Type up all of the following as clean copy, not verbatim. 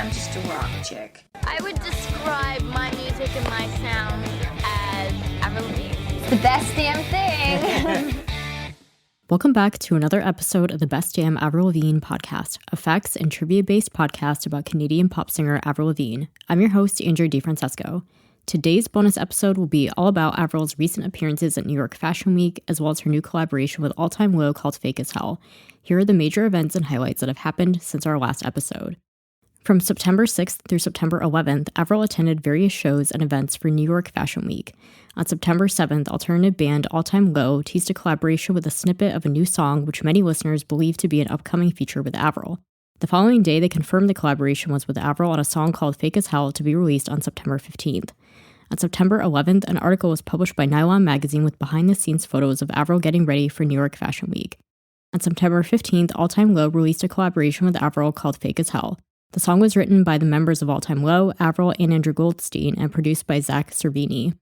I'm just a rock chick. I would describe my music and my sound as Avril. It's the best damn thing. Welcome back to another episode of the Best Damn Avril Lavigne podcast, a facts and trivia-based podcast about Canadian pop singer Avril Lavigne. I'm your host, Andrea DeFrancesco. Today's bonus episode will be all about Avril's recent appearances at New York Fashion Week, as well as her new collaboration with All Time Low called Fake as Hell. Here are the major events and highlights that have happened since our last episode. From September 6th through September 11th, Avril attended various shows and events for New York Fashion Week. On September 7th, alternative band All Time Low teased a collaboration with a snippet of a new song which many listeners believe to be an upcoming feature with Avril. The following day, they confirmed the collaboration was with Avril on a song called Fake as Hell to be released on September 15th. On September 11th, an article was published by Nylon magazine with behind-the-scenes photos of Avril getting ready for New York Fashion Week. On September 15th, All Time Low released a collaboration with Avril called Fake as Hell. The song was written by the members of All Time Low, Avril, and Andrew Goldstein, and produced by Zach Cervini.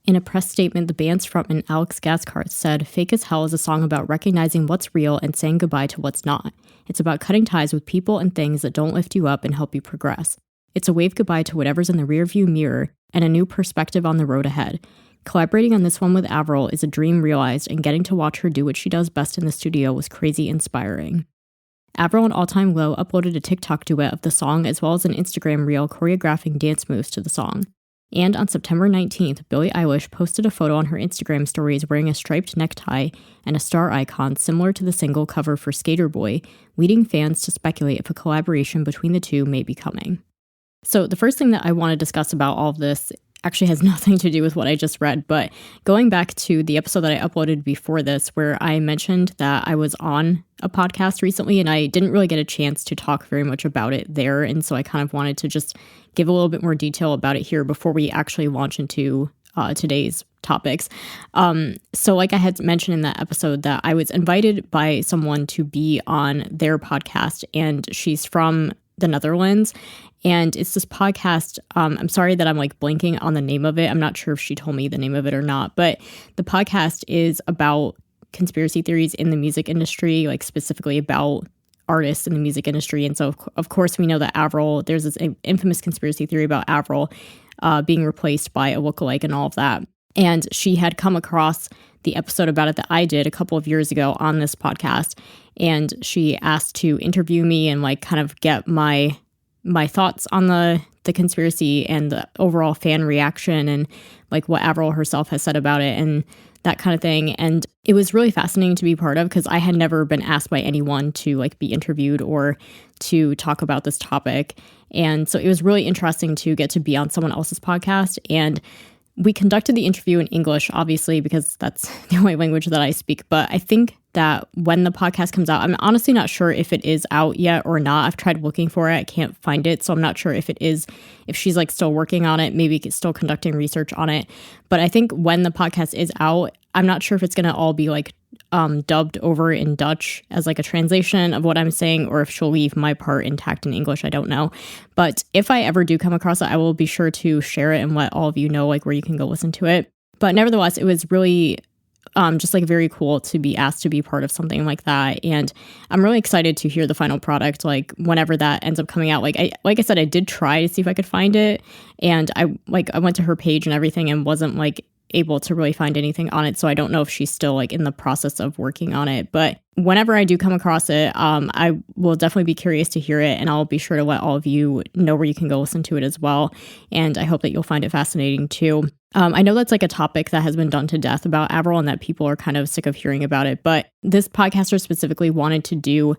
In a press statement, the band's frontman Alex Gaskarth said, "Fake as Hell is a song about recognizing what's real and saying goodbye to what's not. It's about cutting ties with people and things that don't lift you up and help you progress. It's a wave goodbye to whatever's in the rearview mirror and a new perspective on the road ahead. Collaborating on this one with Avril is a dream realized, and getting to watch her do what she does best in the studio was crazy inspiring." Avril and All Time Low uploaded a TikTok duet of the song as well as an Instagram reel choreographing dance moves to the song. And on September 19th, Billie Eilish posted a photo on her Instagram stories wearing a striped necktie and a star icon similar to the single cover for Skater Boy, leading fans to speculate if a collaboration between the two may be coming. So the first thing that I want to discuss about all of this actually has nothing to do with what I just read, but going back to the episode that I uploaded before this, where I mentioned that I was on a podcast recently and I didn't really get a chance to talk very much about it there. And so I kind of wanted to just give a little bit more detail about it here before we actually launch into today's topics. So like I had mentioned in that episode that I was invited by someone to be on their podcast, and she's from the Netherlands. And it's this podcast. I'm sorry that I'm like blanking on the name of it. I'm not sure if she told me the name of it or not, but the podcast is about conspiracy theories in the music industry, like specifically about artists in the music industry. And so, of course, we know that Avril, there's this infamous conspiracy theory about Avril being replaced by a lookalike and all of that. And she had come across the episode about it that I did a couple of years ago on this podcast. And she asked to interview me and like kind of get my thoughts on the conspiracy and the overall fan reaction and like what Avril herself has said about it and that kind of thing. And it was really fascinating to be part of because I had never been asked by anyone to like be interviewed or to talk about this topic. And so it was really interesting to get to be on someone else's podcast. And we conducted the interview in English, obviously, because that's the only language that I speak. But I think that when the podcast comes out, I'm honestly not sure if it is out yet or not. I've tried looking for it. I can't find it. So I'm not sure if it is, if she's like still working on it, maybe still conducting research on it. But I think when the podcast is out, I'm not sure if it's going to all be like dubbed over in Dutch as like a translation of what I'm saying, or if she'll leave my part intact in English. I don't know. But if I ever do come across it, I will be sure to share it and let all of you know like where you can go listen to it. But nevertheless, it was really just like very cool to be asked to be part of something like that. And I'm really excited to hear the final product, like whenever that ends up coming out. Like I said, I did try to see if I could find it. And I went to her page and everything and wasn't like able to really find anything on it. So I don't know if she's still like in the process of working on it. But whenever I do come across it, I will definitely be curious to hear it. And I'll be sure to let all of you know where you can go listen to it as well. And I hope that you'll find it fascinating too. I know that's like a topic that has been done to death about Avril and that people are kind of sick of hearing about it. But this podcaster specifically wanted to do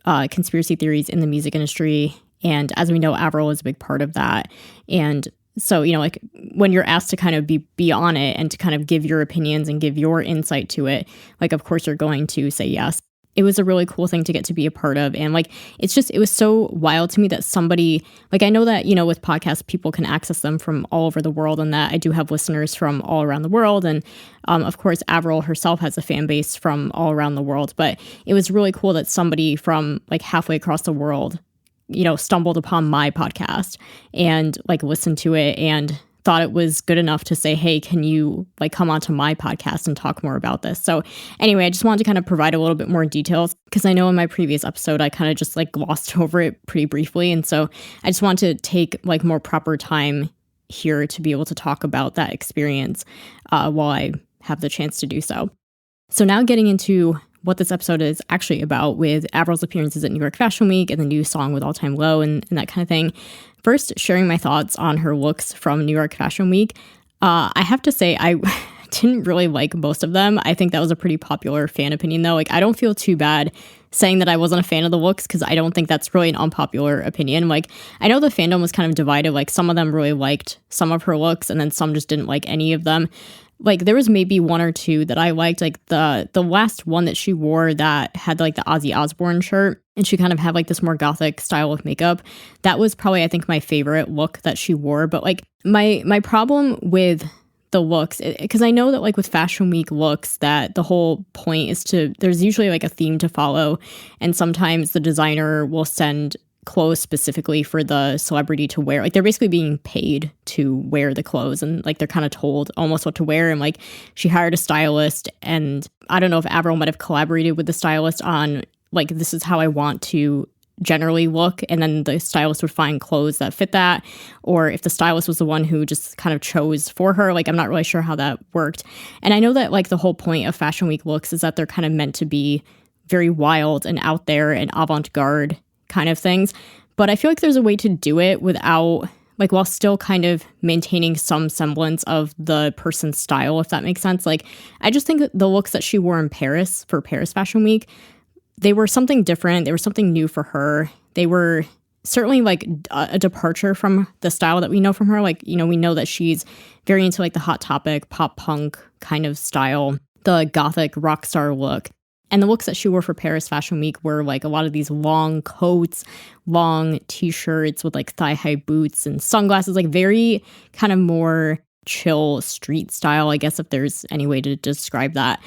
conspiracy theories in the music industry. And as we know, Avril is a big part of that. And so, you know, like when you're asked to kind of be on it and to kind of give your opinions and give your insight to it, like, of course, you're going to say yes. It was a really cool thing to get to be a part of. And like, it was so wild to me that somebody, like, I know that, you know, with podcasts, people can access them from all over the world and that I do have listeners from all around the world. And of course, Avril herself has a fan base from all around the world. But it was really cool that somebody from like halfway across the world, you know, stumbled upon my podcast and like listened to it and thought it was good enough to say, hey, can you like come onto my podcast and talk more about this? So anyway, I just wanted to kind of provide a little bit more details because I know in my previous episode, I kind of just like glossed over it pretty briefly. And so I just want to take like more proper time here to be able to talk about that experience while I have the chance to do so. So now getting into what this episode is actually about with Avril's appearances at New York Fashion Week and the new song with All Time Low and that kind of thing. First, sharing my thoughts on her looks from New York Fashion Week. I have to say, I didn't really like most of them. I think that was a pretty popular fan opinion, though. Like, I don't feel too bad saying that I wasn't a fan of the looks because I don't think that's really an unpopular opinion. Like, I know the fandom was kind of divided. Like, some of them really liked some of her looks and then some just didn't like any of them. Like, there was maybe one or two that I liked. Like, the last one that she wore that had like the Ozzy Osbourne shirt and she kind of had like this more gothic style of makeup. That was probably, I think, my favorite look that she wore. But like my problem with the looks, because I know that like with Fashion Week looks that the whole point is there's usually like a theme to follow. And sometimes the designer will send clothes specifically for the celebrity to wear. Like, they're basically being paid to wear the clothes and like they're kind of told almost what to wear. And like she hired a stylist, and I don't know if Avril might have collaborated with the stylist on like, this is how I want to generally look, and then the stylist would find clothes that fit that, or if the stylist was the one who just kind of chose for her. Like, I'm not really sure how that worked. And I know that like the whole point of Fashion Week looks is that they're kind of meant to be very wild and out there and avant-garde kind of things, but I feel like there's a way to do it without like, while still kind of maintaining some semblance of the person's style, if that makes sense. Like, I just think that the looks that she wore in Paris for Paris Fashion Week, they were something different. They were something new for her. They were certainly like a departure from the style that we know from her. Like, you know, we know that she's very into like the Hot Topic, pop punk kind of style, the gothic rock star look. And the looks that she wore for Paris Fashion Week were like a lot of these long coats, long t-shirts with like thigh-high boots and sunglasses, like very kind of more chill street style, I guess, if there's any way to describe that.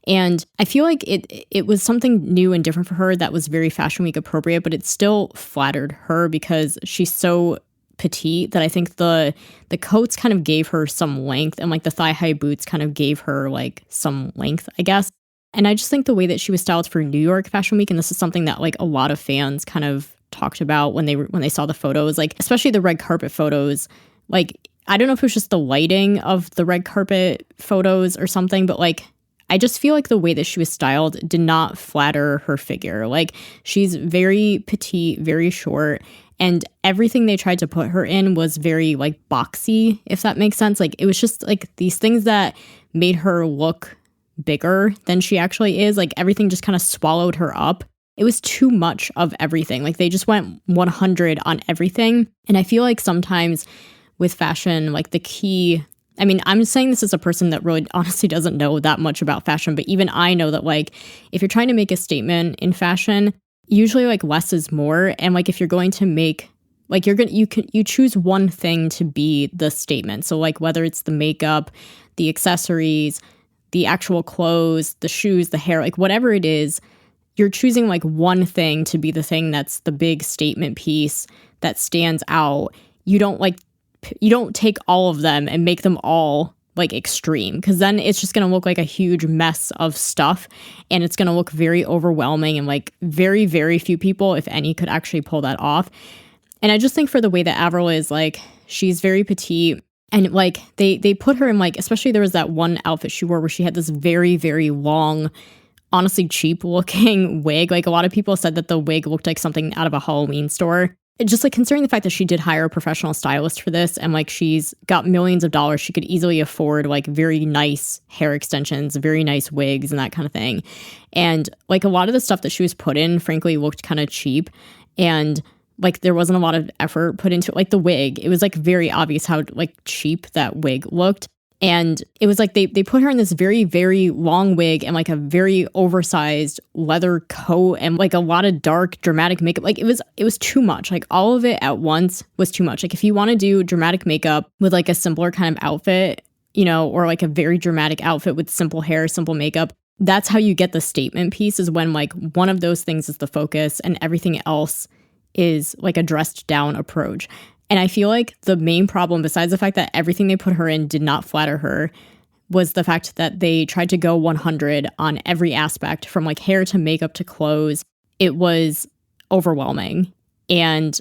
And I feel like it was something new and different for her that was very Fashion Week appropriate, but it still flattered her because she's so petite that I think the coats kind of gave her some length, and like the thigh-high boots kind of gave her like some length, I guess. And I just think the way that she was styled for New York Fashion Week, and this is something that like a lot of fans kind of talked about when they saw the photos, like especially the red carpet photos. Like, I don't know if it was just the lighting of the red carpet photos or something, but like I just feel like the way that she was styled did not flatter her figure. Like, she's very petite, very short, and everything they tried to put her in was very like boxy, if that makes sense. Like, it was just like these things that made her look bigger than she actually is. Like, everything just kind of swallowed her up. It was too much of everything. Like, they just went 100 on everything. And I feel like sometimes with fashion, like the key, I mean, I'm saying this as a person that really honestly doesn't know that much about fashion, but even I know that like if you're trying to make a statement in fashion, usually like less is more. And like if you're going to make like you choose one thing to be the statement. So like whether it's the makeup, the accessories, the actual clothes, the shoes, the hair, like whatever it is, you're choosing like one thing to be the thing that's the big statement piece that stands out. You don't take all of them and make them all like extreme, because then it's just going to look like a huge mess of stuff, and it's going to look very overwhelming, and like very, very few people, if any, could actually pull that off. And I just think for the way that Avril is, like, she's very petite. And like they put her in like, especially there was that one outfit she wore where she had this very, very long, honestly cheap looking wig. Like a lot of people said that the wig looked like something out of a Halloween store. It just like considering the fact that she did hire a professional stylist for this, and like she's got millions of dollars, she could easily afford like very nice hair extensions, very nice wigs and that kind of thing. And like a lot of the stuff that she was put in, frankly, looked kind of cheap. And like there wasn't a lot of effort put into it. Like the wig, it was like very obvious how like cheap that wig looked. And it was like they put her in this very, very long wig and like a very oversized leather coat and like a lot of dark dramatic makeup. Like it was too much. Like all of it at once was too much. Like if you want to do dramatic makeup with like a simpler kind of outfit, you know, or like a very dramatic outfit with simple hair, simple makeup, that's how you get the statement piece, is when like one of those things is the focus and everything else is like a dressed down approach. And I feel like the main problem, besides the fact that everything they put her in did not flatter her, was the fact that they tried to go 100 on every aspect, from like hair to makeup to clothes. It was overwhelming. And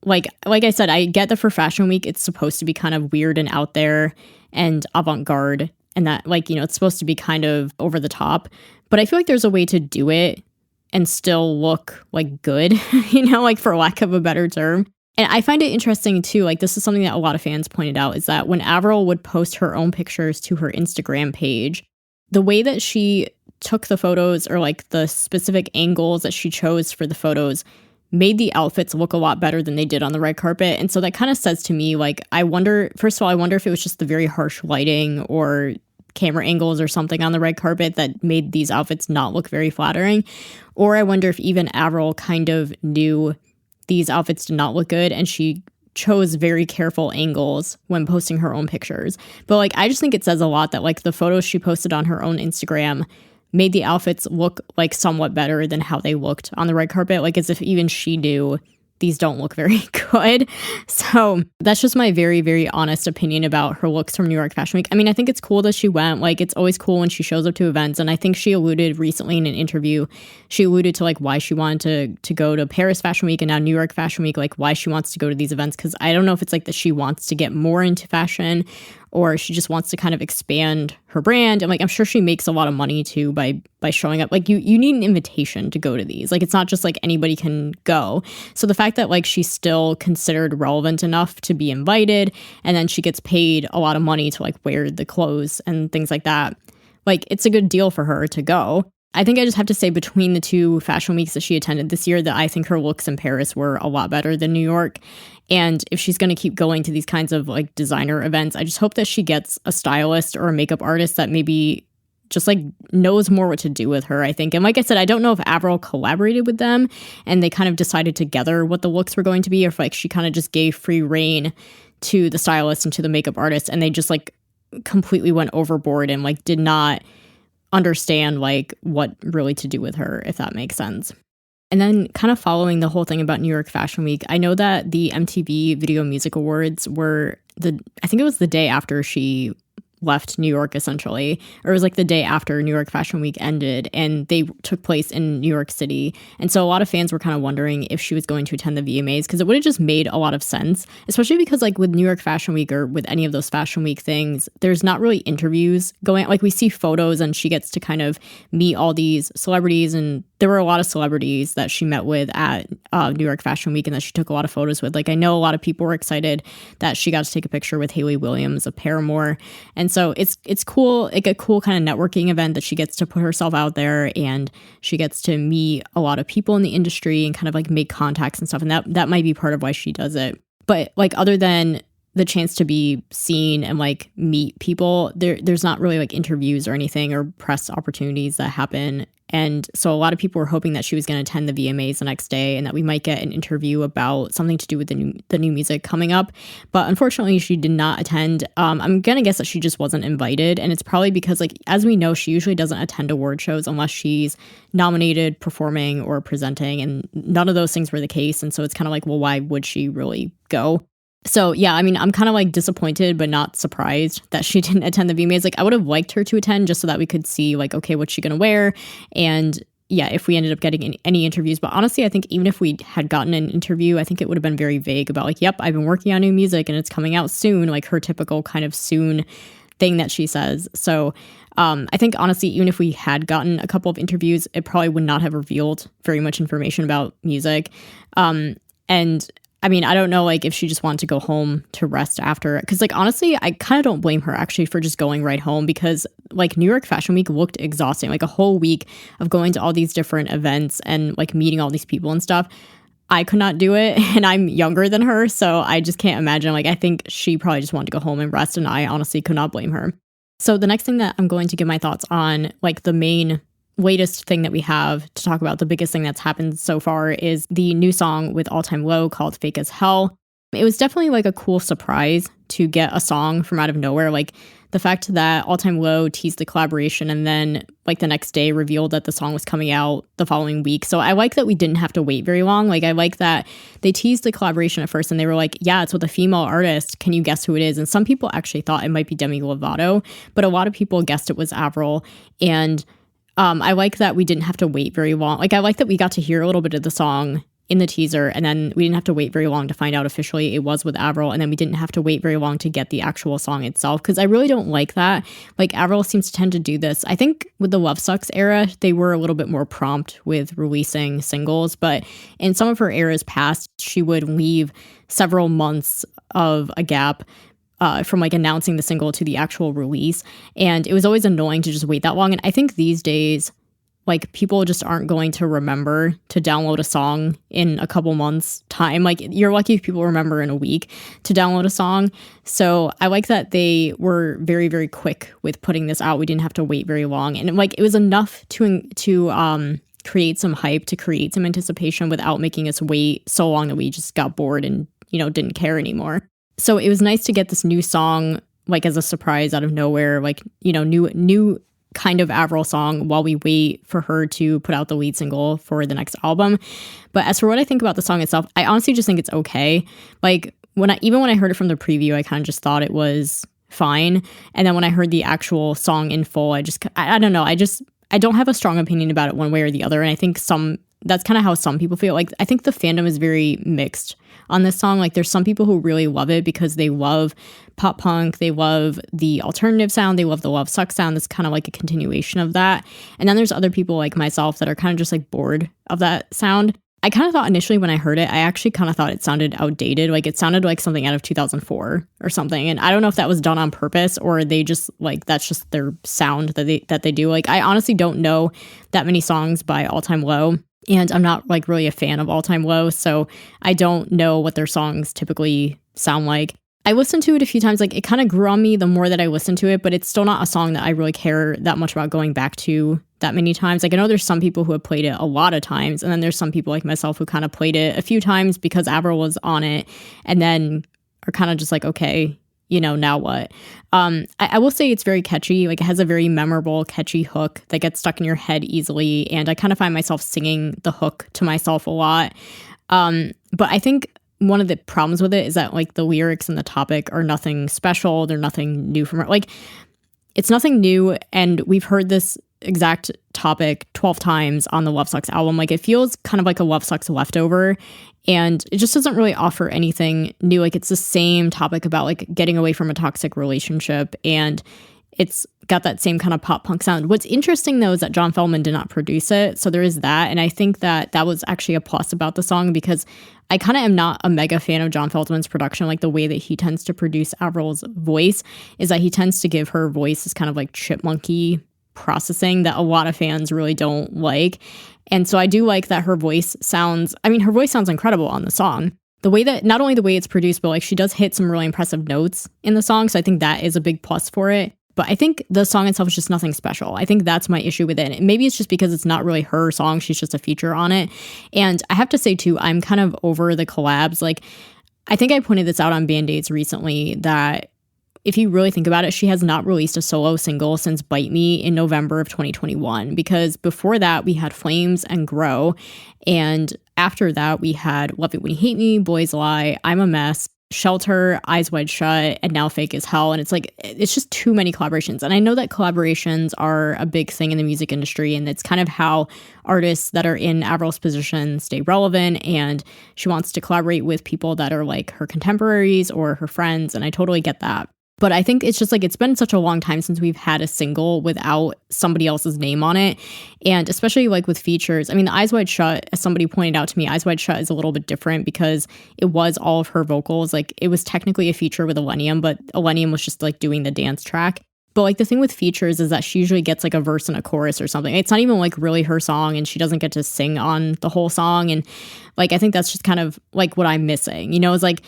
like I said, I get that for Fashion Week, it's supposed to be kind of weird and out there and avant-garde, and that, like, you know, it's supposed to be kind of over the top. But I feel like there's a way to do it and still look like good, you know, like, for lack of a better term. And I find it interesting too, like, this is something that a lot of fans pointed out, is that when Avril would post her own pictures to her Instagram page, the way that she took the photos, or like the specific angles that she chose for the photos, made the outfits look a lot better than they did on the red carpet. And so that kind of says to me, like, I wonder if it was just the very harsh lighting or camera angles or something on the red carpet that made these outfits not look very flattering. Or I wonder if even Avril kind of knew these outfits did not look good, and she chose very careful angles when posting her own pictures. But like, I just think it says a lot that like the photos she posted on her own Instagram made the outfits look like somewhat better than how they looked on the red carpet, like as if even she knew these don't look very good. So that's just my very, very honest opinion about her looks from New York Fashion Week. I mean, I think it's cool that she went. Like, it's always cool when she shows up to events. And I think she alluded recently in an interview, she alluded to like why she wanted to go to Paris Fashion Week and now New York Fashion Week, like why she wants to go to these events. Because I don't know if it's like that she wants to get more into fashion, or she just wants to kind of expand her brand. And like, I'm sure she makes a lot of money too by showing up. Like, you need an invitation to go to these. Like, it's not just like anybody can go. So the fact that like she's still considered relevant enough to be invited, and then she gets paid a lot of money to like wear the clothes and things like that, like, it's a good deal for her to go. I think I just have to say, between the two fashion weeks that she attended this year, that I think her looks in Paris were a lot better than New York. And if she's going to keep going to these kinds of like designer events, I just hope that she gets a stylist or a makeup artist that maybe just like knows more what to do with her, I think. And like I said, I don't know if Avril collaborated with them and they kind of decided together what the looks were going to be, or if like she kind of just gave free rein to the stylist and to the makeup artist, and they just like completely went overboard and like did not understand like what really to do with her, if that makes sense. And then kind of following the whole thing about New York Fashion Week, I know that the MTV Video Music Awards were I think it was the day after she left New York, essentially, or it was like the day after New York Fashion Week ended, and they took place in New York City. And so a lot of fans were kind of wondering if she was going to attend the VMAs, because it would have just made a lot of sense, especially because like with New York Fashion Week or with any of those Fashion Week things, there's not really interviews going. Like, we see photos and she gets to kind of meet all these celebrities, and there were a lot of celebrities that she met with at New York Fashion Week and that she took a lot of photos with. Like, I know a lot of people were excited that she got to take a picture with Hayley Williams of Paramore. And so it's cool, like a cool kind of networking event that she gets to put herself out there, and she gets to meet a lot of people in the industry and kind of like make contacts and stuff. And that might be part of why she does it. But like, other than the chance to be seen and like meet people, there's not really like interviews or anything or press opportunities that happen. And so a lot of people were hoping that she was going to attend the VMAs the next day and that we might get an interview about something to do with the new music coming up. But unfortunately, she did not attend. I'm going to guess that she just wasn't invited. And it's probably because, like, as we know, she usually doesn't attend award shows unless she's nominated, performing, or presenting. And none of those things were the case. And so it's kind of like, well, why would she really go? So yeah, I mean, I'm kind of like disappointed, but not surprised that she didn't attend the VMAs. Like, I would have liked her to attend just so that we could see like, okay, what's she going to wear? And yeah, if we ended up getting any interviews. But honestly, I think even if we had gotten an interview, I think it would have been very vague about like, yep, I've been working on new music and it's coming out soon, like her typical kind of soon thing that she says. So I think honestly, even if we had gotten a couple of interviews, it probably would not have revealed very much information about music. And I mean, I don't know, like, if she just wanted to go home to rest after, because, like, honestly, I kind of don't blame her, actually, for just going right home, because, like, New York Fashion Week looked exhausting. Like, a whole week of going to all these different events and, like, meeting all these people and stuff. I could not do it, and I'm younger than her, so I just can't imagine. Like, I think she probably just wanted to go home and rest, and I honestly could not blame her. So the next thing that I'm going to give my thoughts on, like, the main latest thing that we have to talk about, the biggest thing that's happened so far, is the new song with All Time Low called Fake as Hell. It was definitely like a cool surprise to get a song from out of nowhere. Like the fact that All Time Low teased the collaboration and then like the next day revealed that the song was coming out the following week. So I like that we didn't have to wait very long. Like I like that they teased the collaboration at first and they were like, yeah, it's with a female artist. Can you guess who it is? And some people actually thought it might be Demi Lovato, but a lot of people guessed it was Avril. And I like that we didn't have to wait very long. Like I like that we got to hear a little bit of the song in the teaser, and then we didn't have to wait very long to find out officially it was with Avril, and then we didn't have to wait very long to get the actual song itself, because I really don't like that. Like Avril seems to tend to do this. I think with the Love Sucks era, they were a little bit more prompt with releasing singles, but in some of her eras past, she would leave several months of a gap from like announcing the single to the actual release, and it was always annoying to just wait that long. And I think these days, like people just aren't going to remember to download a song in a couple months time. Like you're lucky if people remember in a week to download a song. So I like that they were very, very quick with putting this out. We didn't have to wait very long. And like it was enough to create some hype, to create some anticipation without making us wait so long that we just got bored and, you know, didn't care anymore. So it was nice to get this new song like as a surprise out of nowhere, like, you know, new kind of Avril song while we wait for her to put out the lead single for the next album. But as for what I think about the song itself, I honestly just think it's okay. Like when I heard it from the preview, I kind of just thought it was fine. And then when I heard the actual song in full, I don't know. I don't have a strong opinion about it one way or the other. And I think that's kind of how some people feel. Like I think the fandom is very mixed on this song. Like there's some people who really love it because they love pop punk, they love the alternative sound, they love the Love Sucks sound. That's kind of like a continuation of that. And then there's other people like myself that are kind of just like bored of that sound. I kind of thought initially when I heard it, I actually kind of thought it sounded outdated. Like it sounded like something out of 2004 or something. And I don't know if that was done on purpose or they just like, that's just their sound that they do. Like I honestly don't know that many songs by All Time Low. And I'm not like really a fan of All Time Low, so I don't know what their songs typically sound like. I listened to it a few times, like it kind of grew on me the more that I listened to it, but it's still not a song that I really care that much about going back to that many times. Like I know there's some people who have played it a lot of times, and then there's some people like myself who kind of played it a few times because Avril was on it, and then are kind of just like, okay, you know, now what? I will say it's very catchy. Like it has a very memorable, catchy hook that gets stuck in your head easily. And I kind of find myself singing the hook to myself a lot. But I think one of the problems with it is that like the lyrics and the topic are nothing special. They're nothing new from her. Like it's nothing new. And we've heard this exact topic 12 times on the Love Sucks album. Like it feels kind of like a Love Sucks leftover. And it just doesn't really offer anything new. Like it's the same topic about like getting away from a toxic relationship, and it's got that same kind of pop punk sound. What's interesting though is that John Feldmann did not produce it, so there is that. And I think that was actually a plus about the song, because I kind of am not a mega fan of John Feldmann's production. Like the way that he tends to produce Avril's voice is that he tends to give her voice this kind of like chipmunky processing that a lot of fans really don't like. And so I do like that her voice sounds incredible on the song. The way that, not only the way it's produced, but like she does hit some really impressive notes in the song. So I think that is a big plus for it. But I think the song itself is just nothing special. I think that's my issue with it. Maybe it's just because it's not really her song. She's just a feature on it. And I have to say too, I'm kind of over the collabs. Like I think I pointed this out on Band-Aids recently that if you really think about it, she has not released a solo single since Bite Me in November of 2021, because before that we had Flames and Grow. And after that we had Love It When You Hate Me, Boys Lie, I'm a Mess, Shelter, Eyes Wide Shut, and now Fake as Hell. And it's like, it's just too many collaborations. And I know that collaborations are a big thing in the music industry, and it's kind of how artists that are in Avril's position stay relevant. And she wants to collaborate with people that are like her contemporaries or her friends. And I totally get that. But I think it's just like, it's been such a long time since we've had a single without somebody else's name on it. And especially like with features, I mean, the Eyes Wide Shut, as somebody pointed out to me, Eyes Wide Shut is a little bit different because it was all of her vocals. Like it was technically a feature with Illenium, but Illenium was just like doing the dance track. But like the thing with features is that she usually gets like a verse and a chorus or something. It's not even like really her song, and she doesn't get to sing on the whole song. And like, I think that's just kind of like what I'm missing, you know, is like,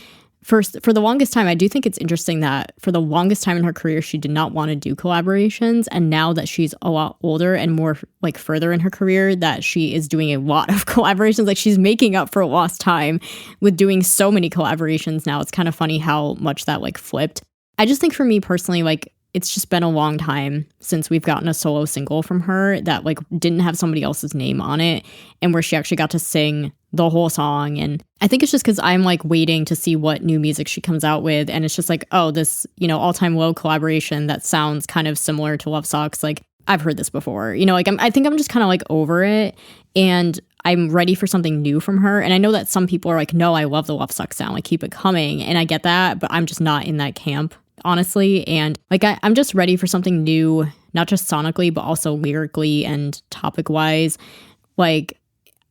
first, for the longest time, I do think it's interesting that for the longest time in her career, she did not want to do collaborations. And now that she's a lot older and more like further in her career, that she is doing a lot of collaborations. Like she's making up for lost time with doing so many collaborations now. It's kind of funny how much that like flipped. I just think for me personally, like it's just been a long time since we've gotten a solo single from her that like didn't have somebody else's name on it and where she actually got to sing the whole song. And I think it's just because I'm like waiting to see what new music she comes out with. And it's just like, oh, this, All Time Low collaboration that sounds kind of similar to Love Sucks. Like I've heard this before, like I think I'm just kind of like over it. And I'm ready for something new from her. And I know that some people are like, no, I love the Love Sucks sound. Like keep it coming. And I get that, but I'm just not in that camp, honestly. And like I'm just ready for something new, not just sonically, but also lyrically and topic wise. Like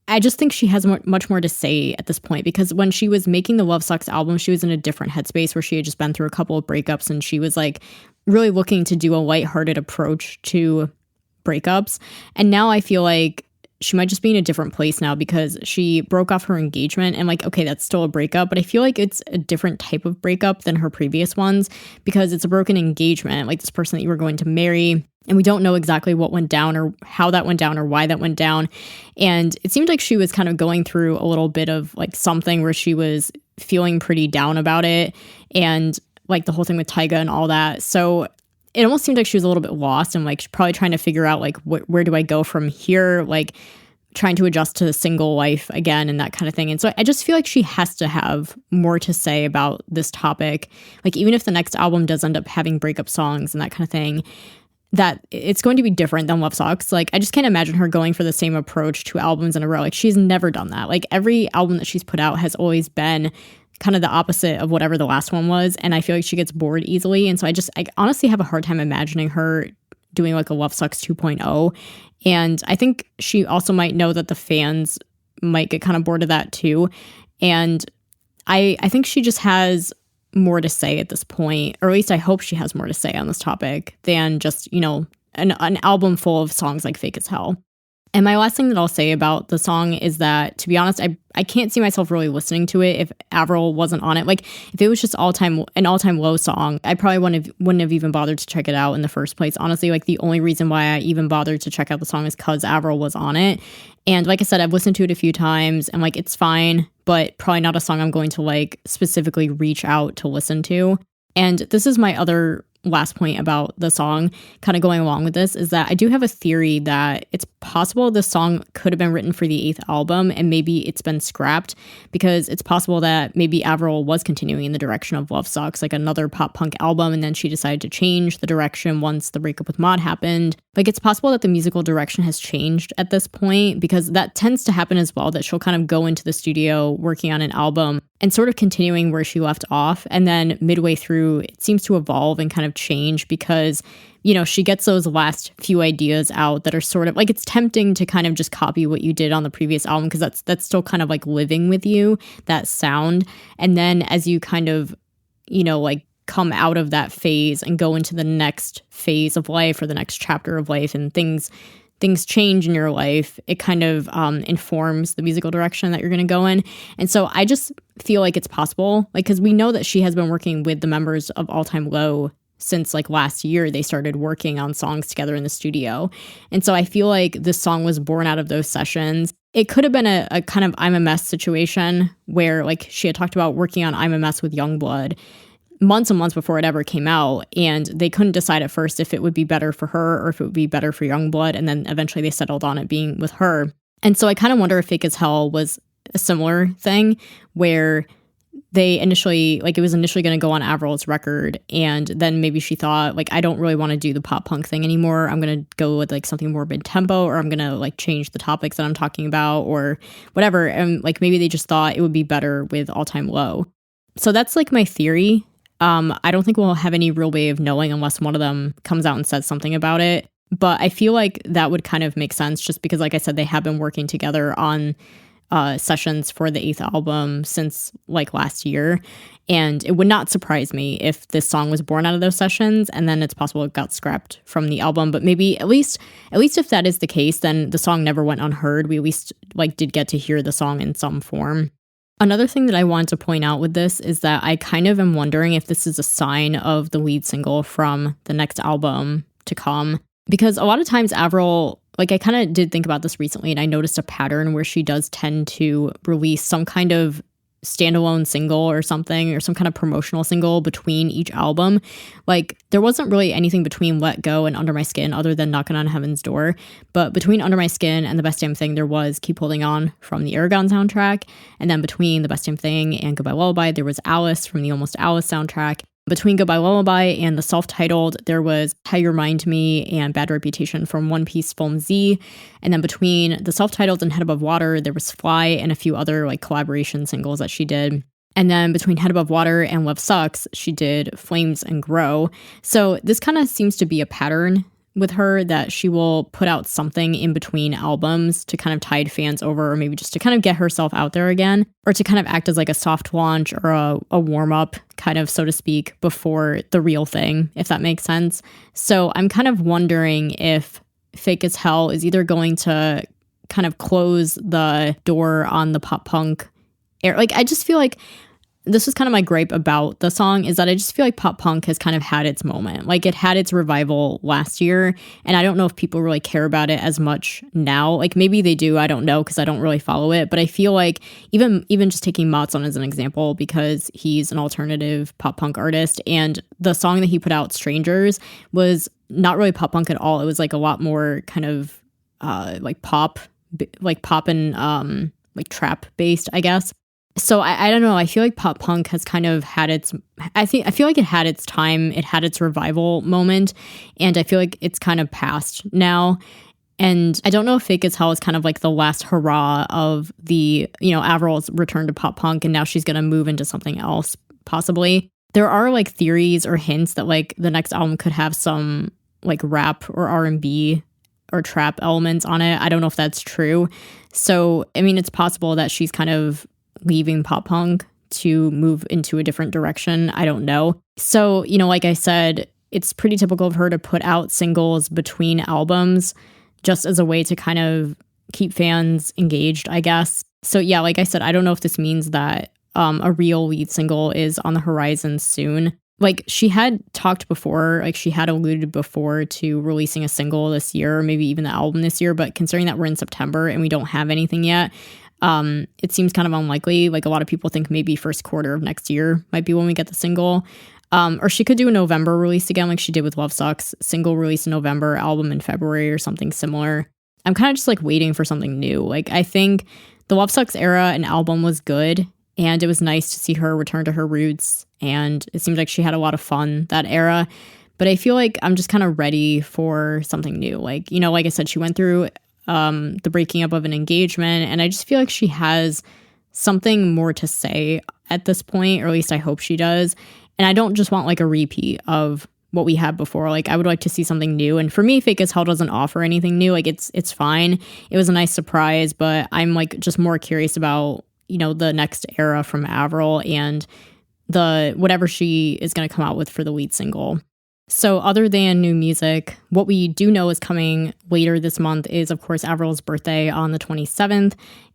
I just think she has much more to say at this point, because when she was making the Love Sucks album, she was in a different headspace where she had just been through a couple of breakups and she was like really looking to do a lighthearted approach to breakups. And now I feel like she might just be in a different place now because she broke off her engagement and like, okay, that's still a breakup, but I feel like it's a different type of breakup than her previous ones because it's a broken engagement, like this person that you were going to marry. And we don't know exactly what went down or how that went down or why that went down. And it seemed like she was kind of going through a little bit of like something where she was feeling pretty down about it. And like the whole thing with Tyga and all that. So it almost seemed like she was a little bit lost and like probably trying to figure out like where do I go from here? Like trying to adjust to single life again and that kind of thing. And so I just feel like she has to have more to say about this topic. Like even if the next album does end up having breakup songs and that kind of thing, that it's going to be different than Love Sucks. Like I just can't imagine her going for the same approach 2 albums in a row. Like she's never done that. Like every album that she's put out has always been kind of the opposite of whatever the last one was. And I feel like she gets bored easily. And so I honestly have a hard time imagining her doing like a Love Sucks 2.0. And I think she also might know that the fans might get kind of bored of that too. And I think she just has more to say at this point, or at least I hope she has more to say on this topic than just, an album full of songs like Fake as Hell. And my last thing that I'll say about the song is that, to be honest, I can't see myself really listening to it if Avril wasn't on it. Like, if it was just an all-time low song, I probably wouldn't have even bothered to check it out in the first place. Honestly, like, the only reason why I even bothered to check out the song is because Avril was on it. And like I said, I've listened to it a few times, and, like, it's fine, but probably not a song I'm going to, like, specifically reach out to listen to. And this is my other last point about the song, kind of going along with this, is that I do have a theory that it's possible the song could have been written for the 8th album and maybe it's been scrapped, because it's possible that maybe Avril was continuing in the direction of Love Sucks, like another pop punk album, and then she decided to change the direction once the breakup with Maud happened. Like, it's possible that the musical direction has changed at this point, because that tends to happen as well, that she'll kind of go into the studio working on an album and sort of continuing where she left off, and then midway through it seems to evolve and kind of change, because she gets those last few ideas out that are sort of like, it's tempting to kind of just copy what you did on the previous album, because that's still kind of like living with you, that sound. And then as you kind of like come out of that phase and go into the next phase of life or the next chapter of life, and things change in your life, it kind of informs the musical direction that you're going to go in. And so I just feel like it's possible, like, because we know that she has been working with the members of All Time Low since like last year. They started working on songs together in the studio. And so I feel like this song was born out of those sessions. It could have been a kind of I'm a Mess situation where, like, she had talked about working on I'm a Mess with Youngblood months and months before it ever came out, and they couldn't decide at first if it would be better for her or if it would be better for Youngblood, and then eventually they settled on it being with her. And so I kind of wonder if Fake as Hell was a similar thing, where they initially, like, it was initially going to go on Avril's record, and then maybe she thought, like, I don't really want to do the pop punk thing anymore. I'm going to go with like something more mid-tempo, or I'm going to like change the topics that I'm talking about or whatever. And like maybe they just thought it would be better with All Time Low. So that's like my theory. I don't think we'll have any real way of knowing unless one of them comes out and says something about it. But I feel like that would kind of make sense, just because, like I said, they have been working together on sessions for the 8th album since like last year. And it would not surprise me if this song was born out of those sessions, and then it's possible it got scrapped from the album. But maybe at least if that is the case, then the song never went unheard. We at least like did get to hear the song in some form. Another thing that I want to point out with this is that I kind of am wondering if this is a sign of the lead single from the next album to come. Because a lot of times Avril, like I kind of did think about this recently, and I noticed a pattern where she does tend to release some kind of standalone single or something, or some kind of promotional single between each album. Like there wasn't really anything between Let Go and Under My Skin other than Knocking on Heaven's Door. But between Under My Skin and The Best Damn Thing, there was Keep Holding On from the Aragon soundtrack. And then between The Best Damn Thing and Goodbye Lullaby, there was Alice from the Almost Alice soundtrack. Between Goodbye Lullaby and the self-titled, there was How You Remind Me and Bad Reputation from One Piece Film Z. And then between the self-titled and Head Above Water, there was Fly and a few other like collaboration singles that she did. And then between Head Above Water and Love Sucks, she did Flames and Grow. So this kind of seems to be a pattern with her, that she will put out something in between albums to kind of tide fans over, or maybe just to kind of get herself out there again, or to kind of act as like a soft launch or a warm-up kind of, so to speak, before the real thing, if that makes sense. So I'm kind of wondering if Fake as Hell is either going to kind of close the door on the pop punk era. Like I just feel like this was kind of my gripe about the song, is that I just feel like pop punk has kind of had its moment. Like it had its revival last year, and I don't know if people really care about it as much now. Like maybe they do, I don't know, because I don't really follow it. But I feel like even just taking Matson as an example, because he's an alternative pop punk artist, and the song that he put out, Strangers, was not really pop punk at all. It was like a lot more kind of like pop and like trap based, I guess. So I don't know. I feel like pop punk has kind of had its, I feel like it had its time. It had its revival moment, and I feel like it's kind of past now. And I don't know if Fake as Hell is kind of like the last hurrah of the, Avril's return to pop punk, and now she's going to move into something else, possibly. There are like theories or hints that like the next album could have some like rap or R&B or trap elements on it. I don't know if that's true. So, I mean, it's possible that she's kind of leaving pop punk to move into a different direction. I don't know. So, like I said, it's pretty typical of her to put out singles between albums just as a way to kind of keep fans engaged, I guess. So yeah, like I said, I don't know if this means that a real lead single is on the horizon soon. Like she had talked before, like she had alluded before to releasing a single this year, or maybe even the album this year. But considering that we're in September and we don't have anything yet, it seems kind of unlikely. Like a lot of people think maybe first quarter of next year might be when we get the single. Or she could do a November release again, like she did with Love Sucks. Single release in November, album in February, or something similar. I'm kind of just like waiting for something new. Like I think the Love Sucks era and album was good, and it was nice to see her return to her roots, and it seemed like she had a lot of fun that era. But I feel like I'm just kind of ready for something new. Like, like I said, she went through the breaking up of an engagement, and I just feel like she has something more to say at this point, or at least I hope she does. And I don't just want like a repeat of what we had before. Like I would like to see something new. And for me, Fake as Hell doesn't offer anything new. Like it's fine. It was a nice surprise, but I'm like just more curious about, the next era from Avril and the whatever she is going to come out with for the lead single. So other than new music, what we do know is coming later this month is, of course, Avril's birthday on the 27th,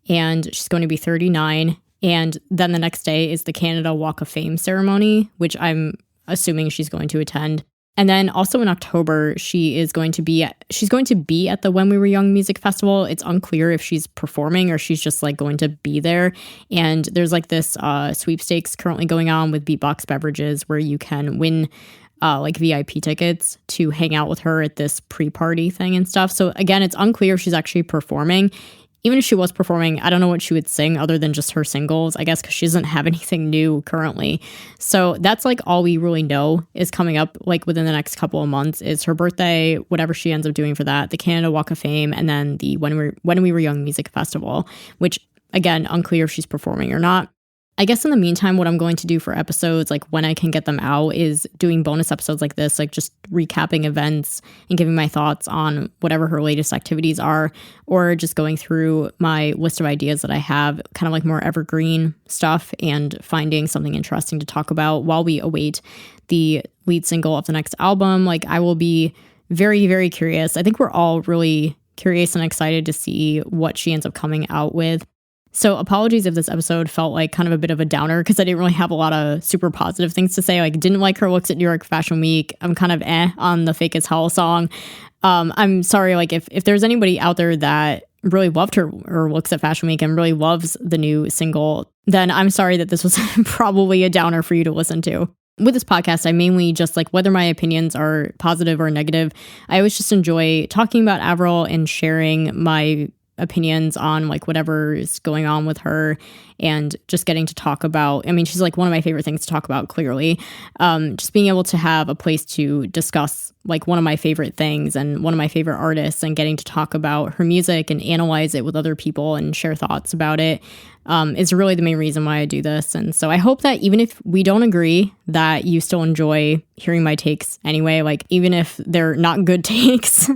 and she's going to be 39. And then the next day is the Canada Walk of Fame ceremony, which I'm assuming she's going to attend. And then also in October, she's going to be at the When We Were Young Music Festival. It's unclear if she's performing or she's just like going to be there. And there's like this sweepstakes currently going on with Beatbox Beverages where you can win like VIP tickets to hang out with her at this pre-party thing and stuff. So again, it's unclear if she's actually performing. Even if she was performing, I don't know what she would sing other than just her singles, I guess, because she doesn't have anything new currently. So that's like all we really know is coming up like within the next couple of months is her birthday, whatever she ends up doing for that, the Canada Walk of Fame, and then the When We Were Young Music Festival, which again, unclear if she's performing or not. I guess in the meantime, what I'm going to do for episodes, like when I can get them out, is doing bonus episodes like this, like just recapping events and giving my thoughts on whatever her latest activities are, or just going through my list of ideas that I have, kind of like more evergreen stuff, and finding something interesting to talk about while we await the lead single of the next album. Like I will be very, very curious. I think we're all really curious and excited to see what she ends up coming out with. So apologies if this episode felt like kind of a bit of a downer because I didn't really have a lot of super positive things to say. Like, didn't like her looks at New York Fashion Week. I'm kind of on the Fake as Hell song. I'm sorry, like if there's anybody out there that really loved her looks at Fashion Week and really loves the new single, then I'm sorry that this was probably a downer for you to listen to. With this podcast, I mainly just like whether my opinions are positive or negative. I always just enjoy talking about Avril and sharing my opinions on like whatever is going on with her and just getting to talk about, I mean, she's like one of my favorite things to talk about, clearly. Just being able to have a place to discuss like one of my favorite things and one of my favorite artists and getting to talk about her music and analyze it with other people and share thoughts about it is really the main reason why I do this. And so I hope that even if we don't agree, that you still enjoy hearing my takes anyway. Like, even if they're not good takes,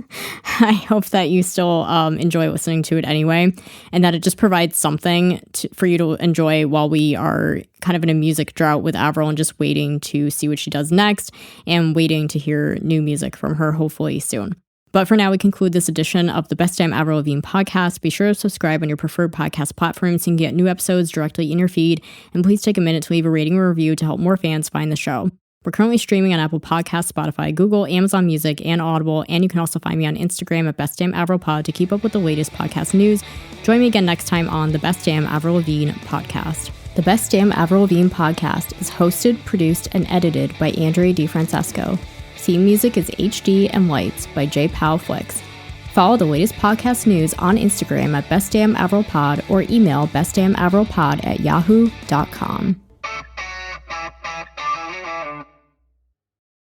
I hope that you still enjoy listening to it anyway, and that it just provides something for you to enjoy while we are kind of in a music drought with Avril and just waiting to see what she does next and waiting to hear new music from her, hopefully soon. But for now, we conclude this edition of the Best Damn Avril Lavigne podcast. Be sure to subscribe on your preferred podcast platform so you can get new episodes directly in your feed. And please take a minute to leave a rating or review to help more fans find the show. We're currently streaming on Apple Podcasts, Spotify, Google, Amazon Music, and Audible. And you can also find me on Instagram at Best Damn Avril Pod to keep up with the latest podcast news. Join me again next time on the Best Damn Avril Lavigne podcast. The Best Damn Avril Lavigne podcast is hosted, produced, and edited by Andrea DiFrancesco. Theme music is HD and Lights by J. Powell Flicks. Follow the latest podcast news on Instagram at Best Damn Avril Pod or email bestdamnavrilpod@yahoo.com.